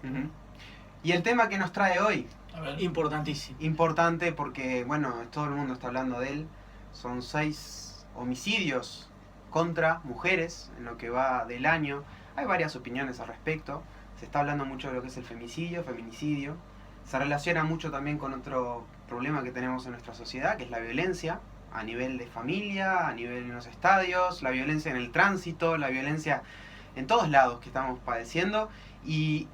Ujú. Y el tema que nos trae hoy, A ver, importantísimo. importante porque, bueno, todo el mundo está hablando de él, son 6 homicidios contra mujeres en lo que va del año. Hay varias opiniones al respecto. Se está hablando mucho de lo que es el femicidio. Se relaciona mucho también con otro problema que tenemos en nuestra sociedad, que es la violencia a nivel de familia, a nivel en los estadios, la violencia en el tránsito, la violencia en todos lados que estamos padeciendo. Y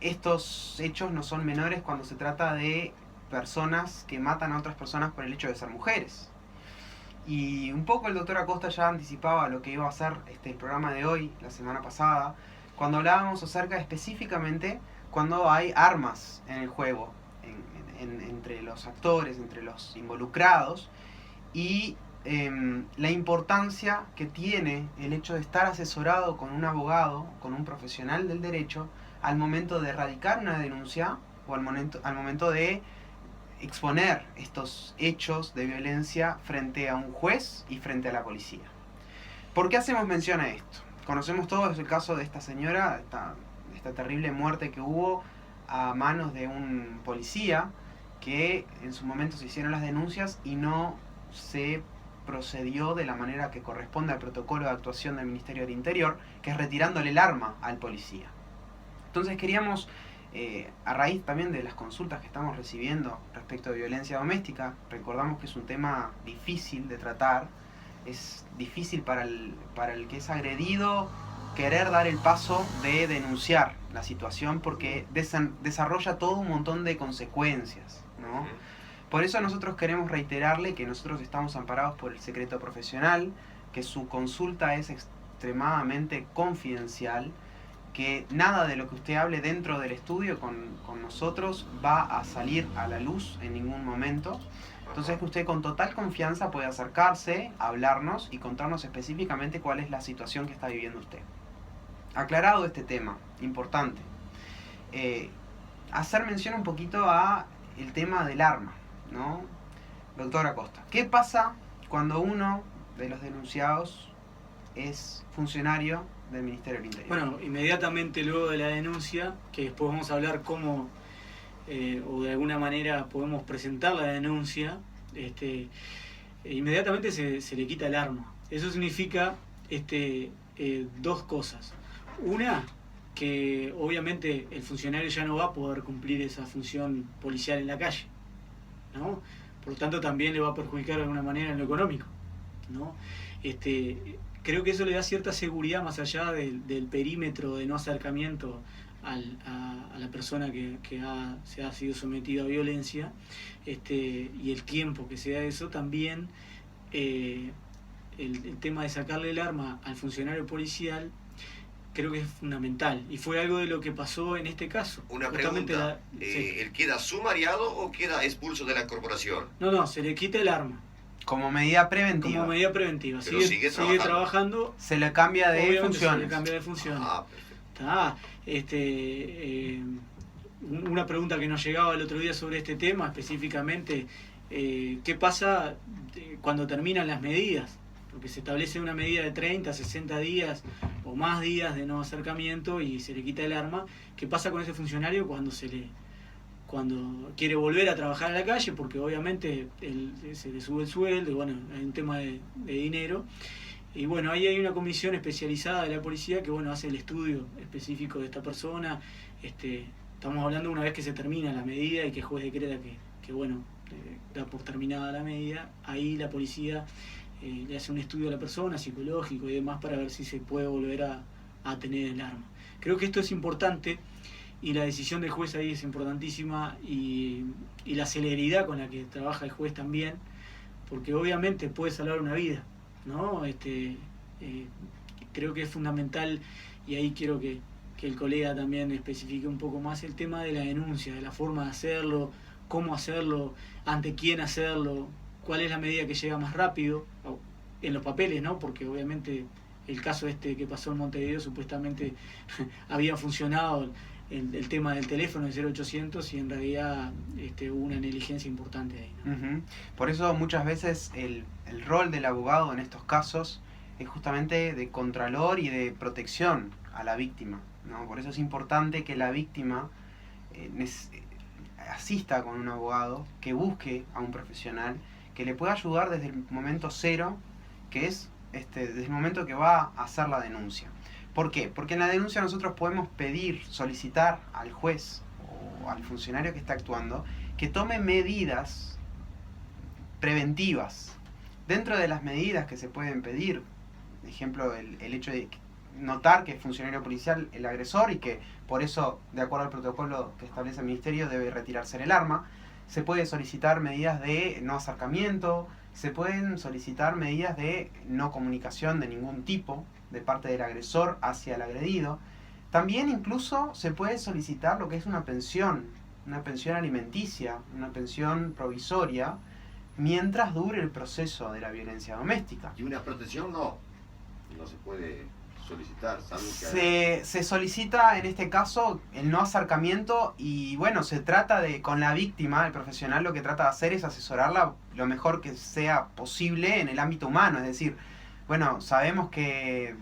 estos hechos no son menores cuando se trata de personas que matan a otras personas por el hecho de ser mujeres. Y un poco el doctor Acosta ya anticipaba lo que iba a ser el programa de hoy, la semana pasada, cuando hablábamos acerca específicamente cuando hay armas en el juego, entre los actores, entre los involucrados, y la importancia que tiene el hecho de estar asesorado con un abogado, con un profesional del derecho, al momento de erradicar una denuncia o al momento de exponer estos hechos de violencia frente a un juez y frente a la policía. ¿Por qué hacemos mención a esto? Conocemos todos el caso de esta señora, esta terrible muerte que hubo a manos de un policía, que en su momento se hicieron las denuncias y no se procedió de la manera que corresponde al protocolo de actuación del Ministerio del Interior, que es retirándole el arma al policía. Entonces queríamos, a raíz también de las consultas que estamos recibiendo respecto de violencia doméstica, recordamos que es un tema difícil de tratar, es difícil para el que es agredido querer dar el paso de denunciar la situación porque desarrolla todo un montón de consecuencias, ¿no? Por eso nosotros queremos reiterarle que nosotros estamos amparados por el secreto profesional, que su consulta es extremadamente confidencial, que nada de lo que usted hable dentro del estudio con nosotros va a salir a la luz en ningún momento. Entonces que usted con total confianza puede acercarse, hablarnos y contarnos específicamente cuál es la situación que está viviendo usted. Aclarado este tema, importante, hacer mención un poquito a el tema del arma, ¿no? Doctor Acosta, ¿qué pasa cuando uno de los denunciados es funcionario del Ministerio del Interior? Bueno, inmediatamente luego de la denuncia, que después vamos a hablar cómo o de alguna manera podemos presentar la denuncia, inmediatamente se le quita el arma. Eso significa dos cosas. Una, que obviamente el funcionario ya no va a poder cumplir esa función policial en la calle, ¿no? Por lo tanto también le va a perjudicar de alguna manera en lo económico, ¿no? Creo que eso le da cierta seguridad más allá del perímetro de no acercamiento a la persona que se ha sido sometida a violencia, y el tiempo que sea eso. También el tema de sacarle el arma al funcionario policial creo que es fundamental, y fue algo de lo que pasó en este caso. Una pregunta, ¿él queda sumariado o queda expulso de la corporación? No, se le quita el arma. Como medida preventiva. Como medida preventiva. Pero sigue trabajando. Se le cambia de funciones. Se le cambia de funciones. Una pregunta que nos llegaba el otro día sobre este tema específicamente, ¿qué pasa cuando terminan las medidas? Porque se establece una medida de 30, 60 días o más días de no acercamiento y se le quita el arma. ¿Qué pasa con ese funcionario cuando quiere volver a trabajar a la calle? Porque obviamente se le sube el sueldo, y bueno, hay un tema de dinero. Y bueno, ahí hay una comisión especializada de la policía que bueno hace el estudio específico de esta persona. Estamos hablando una vez que se termina la medida y que el juez decreta que bueno, da por terminada la medida. Ahí la policía le hace un estudio a la persona, psicológico y demás, para ver si se puede volver a tener el arma. Creo que esto es importante, y la decisión del juez ahí es importantísima, y la celeridad con la que trabaja el juez también, porque obviamente puede salvar una vida, ¿no? Creo que es fundamental, y ahí quiero que el colega también especifique un poco más el tema de la denuncia, de la forma de hacerlo, cómo hacerlo, ante quién hacerlo, cuál es la medida que llega más rápido, en los papeles, ¿no? Porque obviamente el caso que pasó en Montevideo supuestamente había funcionado el tema del teléfono del 0800 y en realidad hubo una negligencia importante ahí, ¿no? Uh-huh. Por eso muchas veces el rol del abogado en estos casos es justamente de contralor y de protección a la víctima, ¿no? Por eso es importante que la víctima asista con un abogado, que busque a un profesional que le pueda ayudar desde el momento cero, que es desde el momento que va a hacer la denuncia. ¿Por qué? Porque en la denuncia nosotros podemos pedir, solicitar al juez o al funcionario que está actuando que tome medidas preventivas. Dentro de las medidas que se pueden pedir, por ejemplo, el hecho de notar que es funcionario policial el agresor y que por eso, de acuerdo al protocolo que establece el Ministerio, debe retirarse el arma. Se puede solicitar medidas de no acercamiento, se pueden solicitar medidas de no comunicación de ningún tipo de parte del agresor hacia el agredido. También incluso se puede solicitar lo que es una pensión alimenticia, una pensión provisoria, mientras dure el proceso de la violencia doméstica. Y una protección no se puede solicitar, salvo que se solicita en este caso el no acercamiento y bueno, se trata de, con la víctima, el profesional lo que trata de hacer es asesorarla lo mejor que sea posible en el ámbito humano, es decir, bueno, sabemos que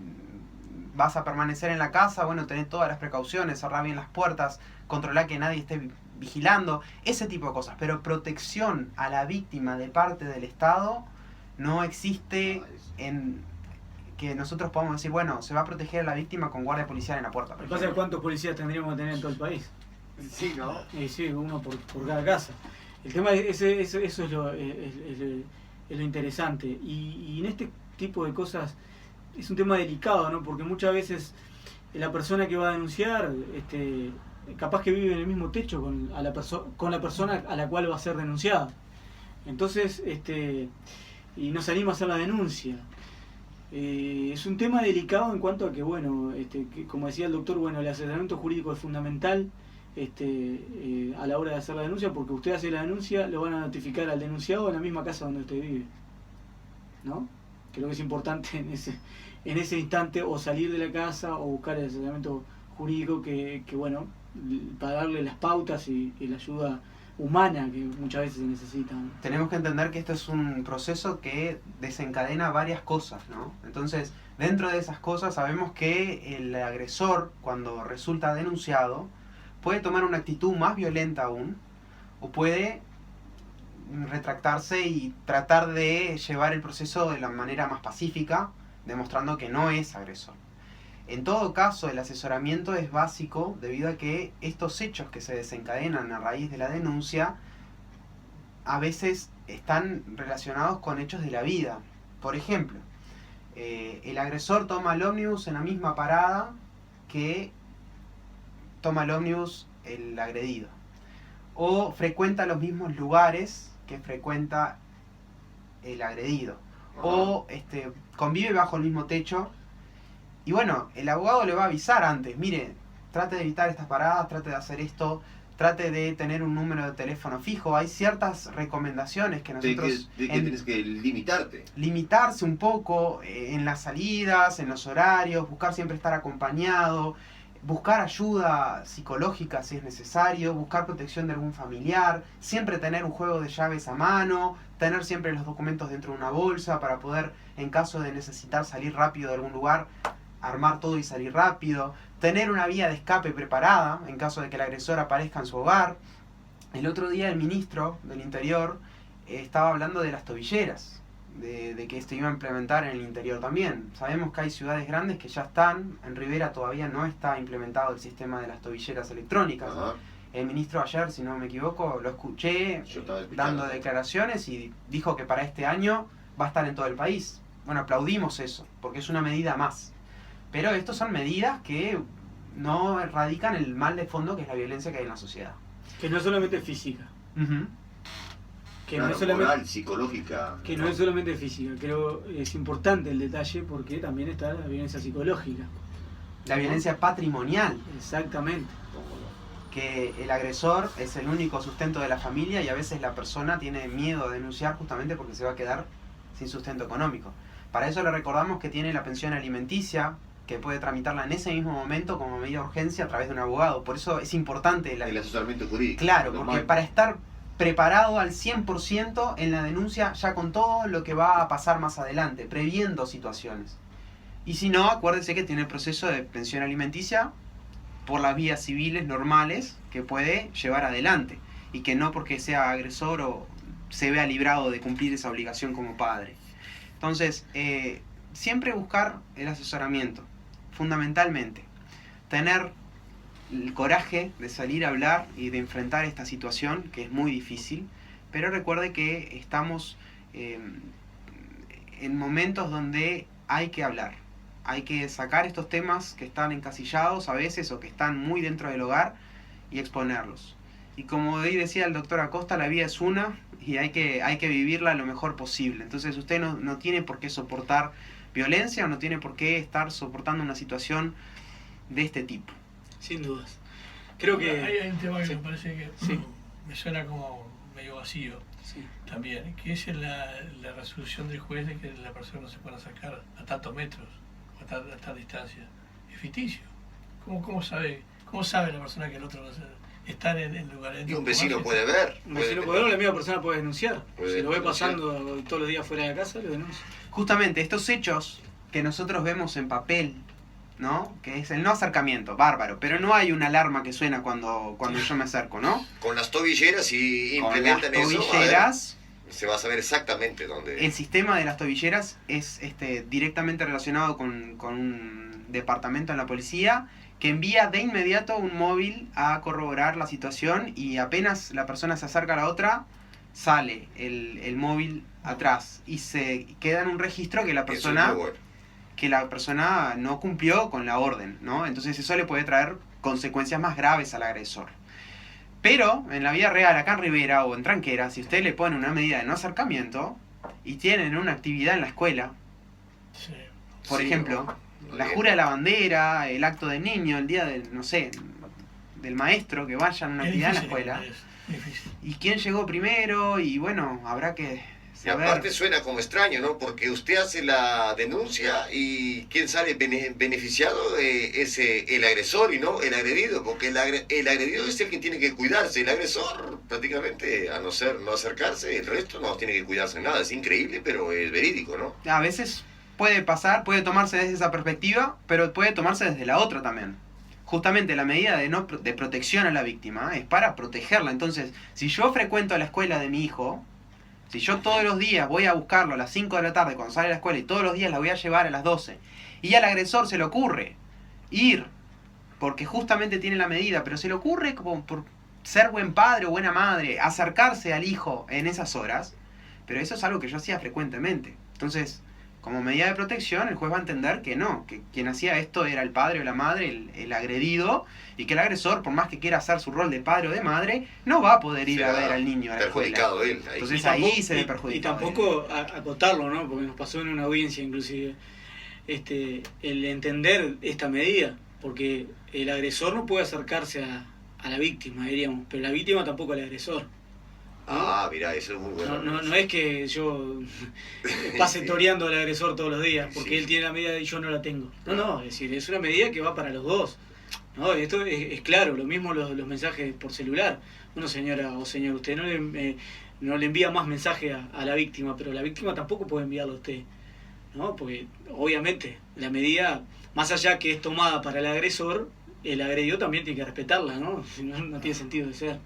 vas a permanecer en la casa, bueno, tener todas las precauciones, cerrar bien las puertas, controlar que nadie esté vigilando, ese tipo de cosas, pero protección a la víctima de parte del Estado no existe en que nosotros podamos decir, bueno, se va a proteger a la víctima con guardia policial en la puerta. Lo que pasa es cuántos policías tendríamos que tener en todo el país. Sí, ¿no? Sí, uno por cada casa. El tema es eso es lo interesante. Y en este tipo de cosas es un tema delicado, ¿no? Porque muchas veces la persona que va a denunciar, capaz que vive en el mismo techo con la persona a la cual va a ser denunciada. Entonces, y no se anima a hacer la denuncia. Es un tema delicado en cuanto a que, bueno, que, como decía el doctor, bueno, el asesoramiento jurídico es fundamental a la hora de hacer la denuncia, porque usted hace la denuncia, lo van a notificar al denunciado en la misma casa donde usted vive, ¿no? Creo que es importante en ese instante o salir de la casa o buscar el asesoramiento jurídico que bueno, para darle las pautas y la ayuda humana que muchas veces se necesita, ¿no? Tenemos que entender que esto es un proceso que desencadena varias cosas, ¿no? Entonces, dentro de esas cosas sabemos que el agresor, cuando resulta denunciado, puede tomar una actitud más violenta aún, o puede retractarse y tratar de llevar el proceso de la manera más pacífica, demostrando que no es agresor. En todo caso, el asesoramiento es básico debido a que estos hechos que se desencadenan a raíz de la denuncia a veces están relacionados con hechos de la vida. Por ejemplo, el agresor toma el ómnibus en la misma parada que toma el ómnibus el agredido. O frecuenta los mismos lugares que frecuenta el agredido. O convive bajo el mismo techo. Y bueno, el abogado le va a avisar antes, mire, trate de evitar estas paradas, trate de hacer esto, trate de tener un número de teléfono fijo. Hay ciertas recomendaciones que nosotros... ¿De qué tienes que limitarte? Limitarse un poco en las salidas, en los horarios, buscar siempre estar acompañado, buscar ayuda psicológica si es necesario, buscar protección de algún familiar, siempre tener un juego de llaves a mano, tener siempre los documentos dentro de una bolsa para poder, en caso de necesitar salir rápido de algún lugar, armar todo y salir rápido, tener una vía de escape preparada en caso de que el agresor aparezca en su hogar. El otro día el ministro del Interior estaba hablando de las tobilleras, de que esto iba a implementar en el interior también. Sabemos que hay ciudades grandes que ya están, en Rivera todavía no está implementado el sistema de las tobilleras electrónicas. Ajá. El ministro ayer, si no me equivoco, lo escuché dando declaraciones y dijo que para este año va a estar en todo el país. Bueno, aplaudimos eso, porque es una medida más. Pero estas son medidas que no erradican el mal de fondo que es la violencia que hay en la sociedad. Que no es solamente física. Uh-huh. Que Claro, no es solamente, moral, psicológica. que no es solamente física. Creo que es importante el detalle porque también está la violencia psicológica. La violencia patrimonial. Exactamente. Que el agresor es el único sustento de la familia y a veces la persona tiene miedo a denunciar justamente porque se va a quedar sin sustento económico. Para eso le recordamos que tiene la pensión alimenticia, que puede tramitarla en ese mismo momento como medida de urgencia a través de un abogado. Por eso es importante El asesoramiento jurídico. Claro, normal. porque para estar preparado al 100% en la denuncia ya con todo lo que va a pasar más adelante, previendo situaciones. Y si no, acuérdese que tiene el proceso de pensión alimenticia por las vías civiles normales que puede llevar adelante, y que no porque sea agresor o se vea librado de cumplir esa obligación como padre. Entonces, siempre buscar el asesoramiento, fundamentalmente. Tener el coraje de salir a hablar y de enfrentar esta situación, que es muy difícil, pero recuerde que estamos en momentos donde hay que hablar. Hay que sacar estos temas que están encasillados a veces o que están muy dentro del hogar y exponerlos. Y como ahí decía el doctor Acosta, la vida es una y hay que vivirla lo mejor posible. Entonces usted no tiene por qué soportar violencia o no tiene por qué estar soportando una situación de este tipo. Sin dudas. Creo que... Hay un tema que sí. me parece que Sí. me suena como medio vacío Sí. también, que es la resolución del juez de que la persona no se pueda sacar a tantos metros, a tal distancia. Es ficticio. ¿Cómo sabe la persona que el otro está en el lugar? Y un vecino puede ver. Un vecino puede ver, la misma persona puede denunciar. Puede Si lo ve denunciar. pasando todos los días fuera de casa, lo denuncia. Justamente estos hechos que nosotros vemos en papel, ¿no? Que es el no acercamiento, bárbaro, pero no hay una alarma que suena cuando yo me acerco, ¿no? Con las tobilleras, si Con las implementan eso, tobilleras, se va a saber exactamente dónde. el sistema de las tobilleras es directamente relacionado con un departamento en la policía que envía de inmediato un móvil a corroborar la situación, y apenas la persona se acerca a la otra, sale el móvil atrás y se queda en un registro que la Eso es persona... muy bueno. que la persona no cumplió con la orden, ¿no? Entonces eso le puede traer consecuencias más graves al agresor. Pero en la vida real, acá en Rivera o en Tranquera, si usted le pone una medida de no acercamiento y tienen una actividad en la escuela, Sí. por Sí, ejemplo, ¿no? la jura de la bandera, el acto del niño, el día del, no sé, del maestro, que vayan a una Es actividad en la difícil, escuela, es difícil. y quién llegó primero, y bueno, habrá que Y aparte saber... suena como extraño, ¿no? Porque usted hace la denuncia y quien sale beneficiado es el agresor y no el agredido, porque el agredido es el que tiene que cuidarse. El agresor prácticamente, a no acercarse, el resto no tiene que cuidarse nada. Es increíble, pero es verídico, ¿no? A veces puede pasar, puede tomarse desde esa perspectiva, pero puede tomarse desde la otra también. Justamente la medida de protección a la víctima es para protegerla. Entonces, si yo frecuento la escuela de mi hijo, si yo todos los días voy a buscarlo a las 5 de la tarde cuando sale a la escuela y todos los días la voy a llevar a las 12, y al agresor se le ocurre ir, porque justamente tiene la medida, pero se le ocurre como por ser buen padre o buena madre, acercarse al hijo en esas horas, pero eso es algo que yo hacía frecuentemente. Entonces, como medida de protección, el juez va a entender que no, que quien hacía esto era el padre o la madre, el agredido, y que el agresor, por más que quiera hacer su rol de padre o de madre, no va a poder ir a ver al niño a la escuela. Perjudicado él. Ahí. Entonces Y tampoco- ahí se ve y perjudicado. tampoco acotarlo, ¿no? Porque nos pasó en una audiencia inclusive, el entender esta medida, porque el agresor no puede acercarse a la víctima, diríamos, pero la víctima tampoco al agresor. Ah, mirá, eso es muy bueno. No es que yo pase Sí. toreando al agresor todos los días, porque Sí, él sí. tiene la medida y yo no la tengo. No, es decir, es una medida que va para los dos. ¿No? Esto es claro, lo mismo los mensajes por celular. Bueno, señora o señor, usted no le envía más mensaje a la víctima, pero la víctima tampoco puede enviarlo a usted, ¿no? Porque obviamente la medida, más allá que es tomada para el agresor, el agredido también tiene que respetarla, ¿no? Si no, no tiene sentido de ser.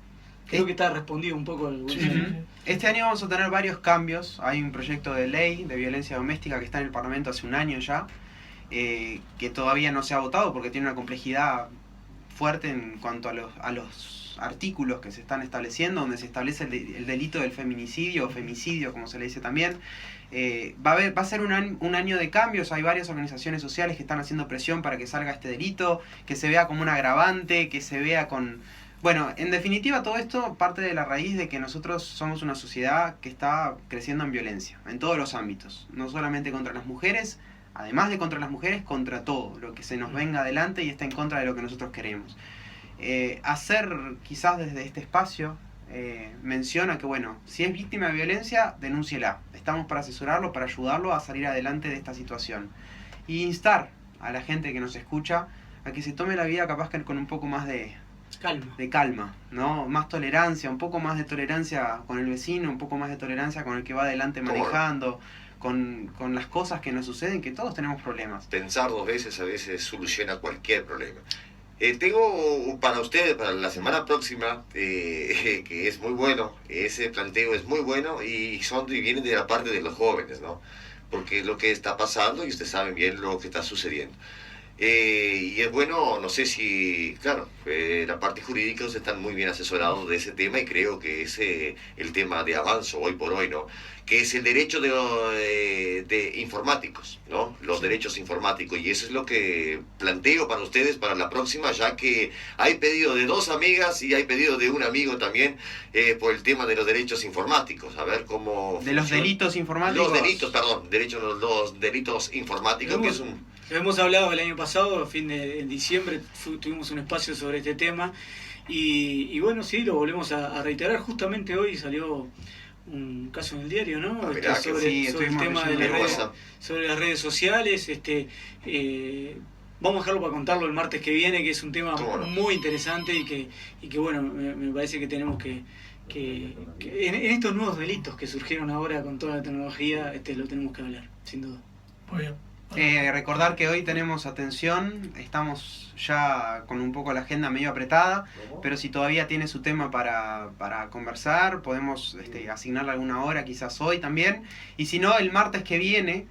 Creo que está respondido un poco el... Sí, sí, sí. Este año vamos a tener varios cambios. Hay un proyecto de ley de violencia doméstica que está en el Parlamento hace un año ya, que todavía no se ha votado porque tiene una complejidad fuerte en cuanto a los artículos que se están estableciendo, donde se establece el delito del feminicidio o femicidio, como se le dice también. Va a ser un año de cambios. Hay varias organizaciones sociales que están haciendo presión para que salga este delito, que se vea como un agravante, que se vea con... Bueno, en definitiva todo esto parte de la raíz de que nosotros somos una sociedad que está creciendo en violencia, en todos los ámbitos, no solamente contra las mujeres, además de contra las mujeres, contra todo lo que se nos venga adelante y está en contra de lo que nosotros queremos. Hacer quizás desde este espacio menciona que bueno, si es víctima de violencia, denúnciela. Estamos para asesorarlo, para ayudarlo a salir adelante de esta situación. Y instar a la gente que nos escucha a que se tome la vida capaz que con un poco más de calma, ¿no? Más tolerancia, un poco más de tolerancia con el vecino, un poco más de tolerancia con el que va adelante manejando, con las cosas que nos suceden, que todos tenemos problemas. Pensar dos veces a veces soluciona cualquier problema. Tengo para ustedes, para la semana próxima, que es muy bueno, ese planteo es muy bueno y viene de la parte de los jóvenes, ¿no? Porque es lo que está pasando y ustedes saben bien lo que está sucediendo. Y es bueno, no sé si, claro, la parte jurídica ustedes están muy bien asesorados de ese tema y creo que es el tema de avanzo hoy por hoy, ¿no? Que es el derecho de informáticos, ¿no? Los derechos informáticos. Y eso es lo que planteo para ustedes para la próxima, ya que hay pedido de 2 amigas y hay pedido de un amigo también por el tema de los derechos informáticos. A ver cómo... De los delitos informáticos. Los delitos, perdón, los delitos informáticos, que es un... Lo hemos hablado el año pasado, en diciembre tuvimos un espacio sobre este tema y bueno, sí, lo volvemos a reiterar. Justamente hoy salió un caso en el diario, ¿no? Mirá, sí, sobre el tema de sobre las redes sociales. Vamos a dejarlo para contarlo el martes que viene, que es un tema muy interesante y que bueno, me parece que tenemos que en estos nuevos delitos que surgieron ahora con toda la tecnología, lo tenemos que hablar, sin duda. Muy bien. Recordar que hoy tenemos atención, estamos ya con un poco la agenda medio apretada, pero si todavía tiene su tema para conversar, podemos asignarle alguna hora, quizás hoy también, y si no, el martes que viene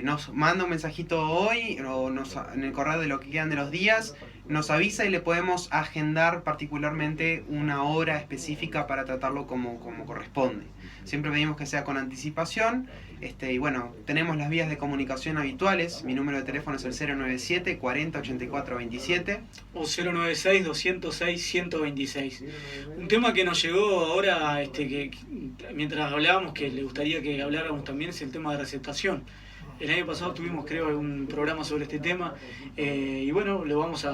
nos manda un mensajito hoy o en el correo de lo que quedan de los días, nos avisa y le podemos agendar particularmente una hora específica para tratarlo como corresponde. Siempre pedimos que sea con anticipación. Y bueno, tenemos las vías de comunicación habituales. Mi número de teléfono es el 097 40 84 27 o 096 206 126. Un tema que nos llegó ahora, que mientras hablábamos, que le gustaría que habláramos también, es el tema de receptación. El año pasado tuvimos, creo, un programa sobre este tema y bueno, lo vamos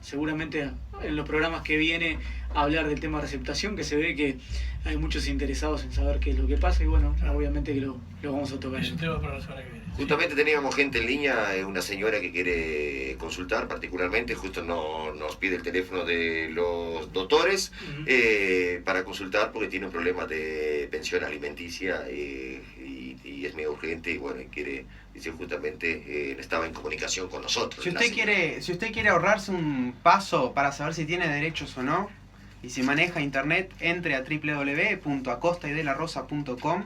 seguramente en los programas que viene a hablar del tema de receptación, que se ve que hay muchos interesados en saber qué es lo que pasa y bueno, obviamente que lo vamos a tocar. Es un tema para la semana que viene. Justamente teníamos gente en línea, una señora que quiere consultar particularmente, justo nos pide el teléfono de los doctores para consultar porque tiene un problema de pensión alimenticia y es medio urgente y bueno, dice justamente estaba en comunicación con nosotros. Si usted quiere ahorrarse un paso para saber si tiene derechos o no, y si maneja internet, entre a www.acostaydelarrosa.com.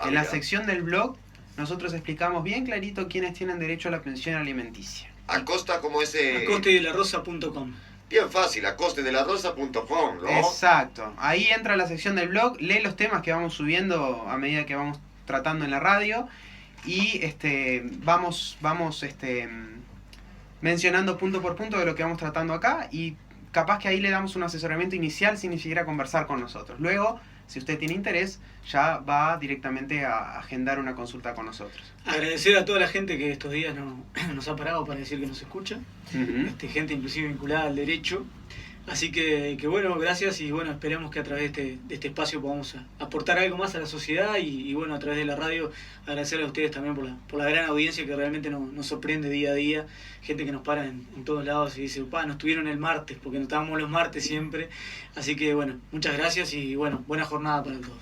En la sección del blog nosotros explicamos bien clarito quiénes tienen derecho a la pensión alimenticia. Acosta como ese... acostaydelarrosa.com. Bien fácil, acostaydelarrosa.com, ¿no? Exacto. Ahí entra la sección del blog, lee los temas que vamos subiendo a medida que vamos tratando en la radio y vamos mencionando punto por punto de lo que vamos tratando acá y capaz que ahí le damos un asesoramiento inicial sin ni siquiera conversar con nosotros. Luego, si usted tiene interés, ya va directamente a agendar una consulta con nosotros. Agradecer a toda la gente que estos días nos ha parado para decir que nos escucha, gente inclusive vinculada al derecho. Así que bueno, gracias y bueno, esperemos que a través de este espacio podamos aportar algo más a la sociedad y bueno, a través de la radio agradecerle a ustedes también por la gran audiencia que realmente nos sorprende día a día, gente que nos para en todos lados y dice, nos tuvieron el martes, porque nos estábamos los martes siempre, así que bueno, muchas gracias y bueno, buena jornada para todos.